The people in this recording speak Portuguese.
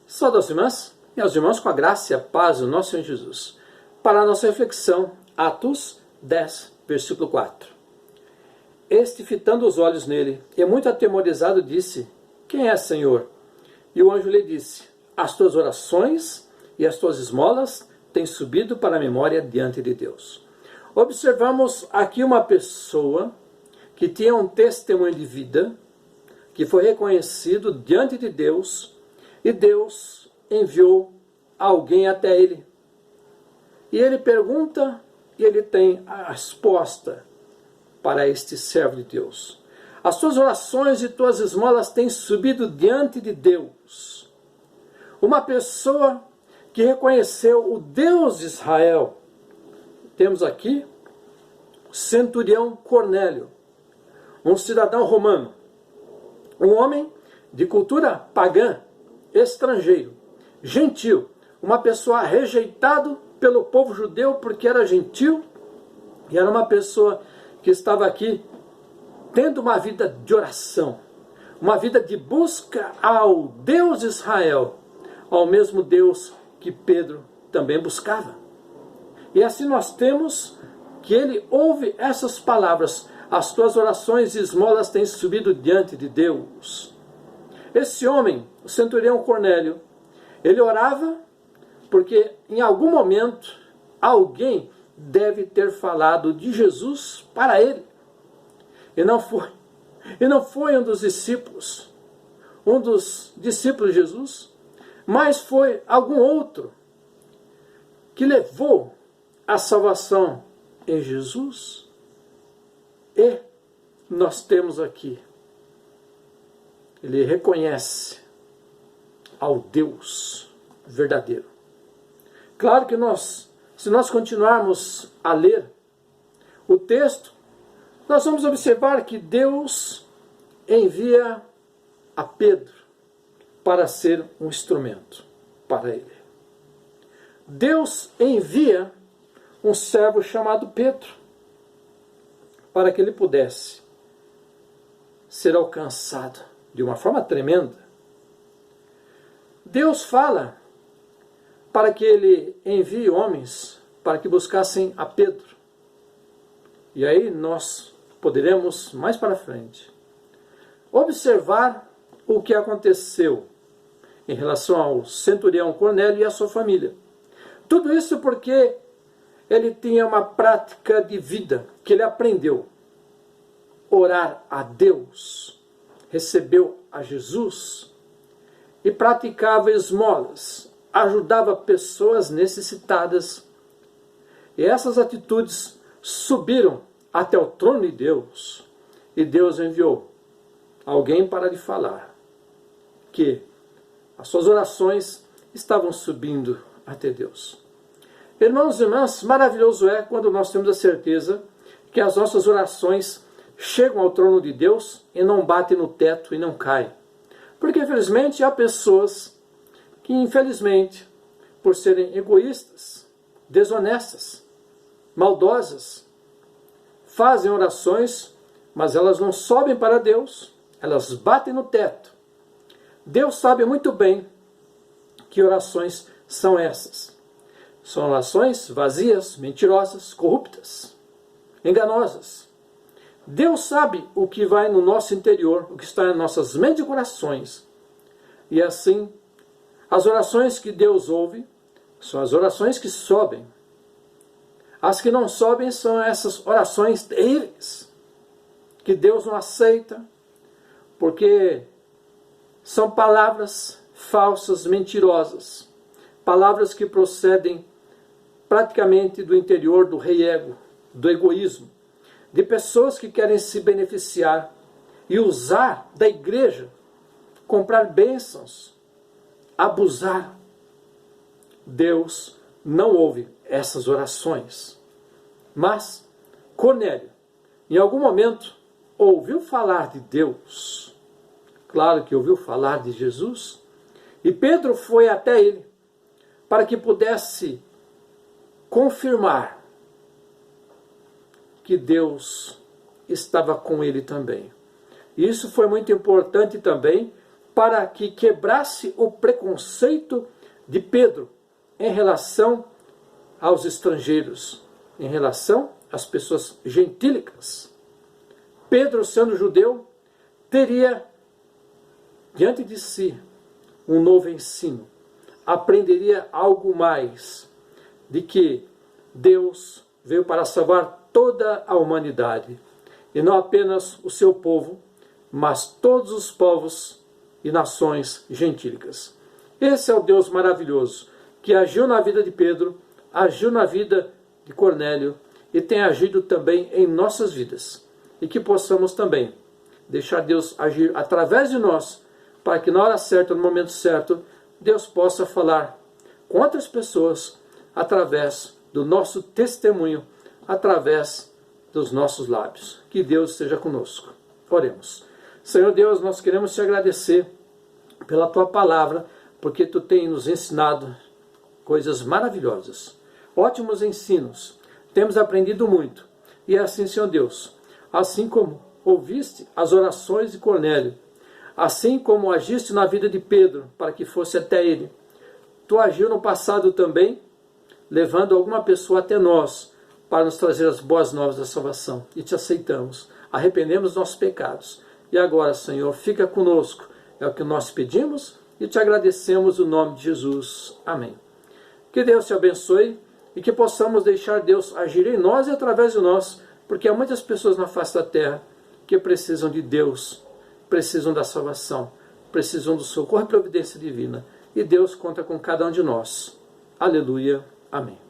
Saudações, irmãs, meus irmãos, com a graça e a paz do nosso Senhor Jesus. Para a nossa reflexão, Atos 10, versículo 4. Este, fitando os olhos nele, e muito atemorizado, disse: Quem é, Senhor? E o anjo lhe disse: As tuas orações e as tuas esmolas têm subido para a memória diante de Deus. Observamos aqui uma pessoa que tinha um testemunho de vida, que foi reconhecido diante de Deus, e Deus enviou alguém até ele. E ele pergunta, e ele tem a resposta para este servo de Deus. As tuas orações e tuas esmolas têm subido diante de Deus. Uma pessoa que reconheceu o Deus de Israel. Temos aqui o centurião Cornélio, um cidadão romano, um homem de cultura pagã, estrangeiro, gentil, uma pessoa rejeitado pelo povo judeu porque era gentil, e era uma pessoa que estava aqui tendo uma vida de oração, uma vida de busca ao Deus de Israel, ao mesmo Deus que Pedro também buscava. E assim nós temos que ele ouve essas palavras: as tuas orações e esmolas têm subido diante de Deus. Esse homem, o centurião Cornélio, ele orava porque em algum momento alguém deve ter falado de Jesus para ele. E não foi um dos discípulos de Jesus, mas foi algum outro que levou a salvação em Jesus. E nós temos aqui, ele reconhece ao Deus verdadeiro. Claro que se nós continuarmos a ler o texto, nós vamos observar que Deus envia a Pedro para ser um instrumento para ele. Deus envia um servo chamado Pedro para que ele pudesse ser alcançado de uma forma tremenda. Deus fala para que ele envie homens para que buscassem a Pedro. E aí nós poderemos, mais para frente, observar o que aconteceu em relação ao centurião Cornélio e a sua família. Tudo isso porque ele tinha uma prática de vida que ele aprendeu. Orar a Deus, recebeu a Jesus e praticava esmolas, ajudava pessoas necessitadas. E essas atitudes subiram até o trono de Deus, e Deus enviou alguém para lhe falar que as suas orações estavam subindo até Deus. Irmãos e irmãs, maravilhoso é quando nós temos a certeza que as nossas orações chegam ao trono de Deus e não batem no teto e não caem. Porque, infelizmente, há pessoas que, infelizmente, por serem egoístas, desonestas, maldosas, fazem orações, mas elas não sobem para Deus, elas batem no teto. Deus sabe muito bem que orações são essas. São orações vazias, mentirosas, corruptas, enganosas. Deus sabe o que vai no nosso interior, o que está em nossas mentes e corações. E assim, as orações que Deus ouve são as orações que sobem. As que não sobem são essas orações terríveis, que Deus não aceita, porque são palavras falsas, mentirosas, palavras que procedem praticamente do interior do rei ego, do egoísmo, de pessoas que querem se beneficiar e usar da igreja, comprar bênçãos, abusar. Deus não ouve essas orações. Mas Cornélio, em algum momento, ouviu falar de Deus. Claro que ouviu falar de Jesus. E Pedro foi até ele para que pudesse confirmar que Deus estava com ele também. Isso foi muito importante também para que quebrasse o preconceito de Pedro em relação aos estrangeiros, em relação às pessoas gentílicas. Pedro, sendo judeu, teria diante de si um novo ensino. Aprenderia algo mais de que Deus veio para salvar toda a humanidade, e não apenas o seu povo, mas todos os povos e nações gentílicas. Esse é o Deus maravilhoso, que agiu na vida de Pedro, agiu na vida de Cornélio, e tem agido também em nossas vidas. E que possamos também deixar Deus agir através de nós, para que na hora certa, no momento certo, Deus possa falar com outras pessoas, através do nosso testemunho, através dos nossos lábios. Que Deus esteja conosco. Oremos. Senhor Deus, nós queremos te agradecer pela tua palavra, porque tu tem nos ensinado coisas maravilhosas, ótimos ensinos. Temos aprendido muito. E é assim, Senhor Deus, assim como ouviste as orações de Cornélio, assim como agiste na vida de Pedro, para que fosse até ele, tu agiu no passado também, levando alguma pessoa até nós, para nos trazer as boas novas da salvação. E te aceitamos, arrependemos dos nossos pecados. E agora, Senhor, fica conosco. É o que nós pedimos e te agradecemos no nome de Jesus. Amém. Que Deus te abençoe e que possamos deixar Deus agir em nós e através de nós, porque há muitas pessoas na face da terra que precisam de Deus, precisam da salvação, precisam do socorro e providência divina. E Deus conta com cada um de nós. Aleluia. Amém.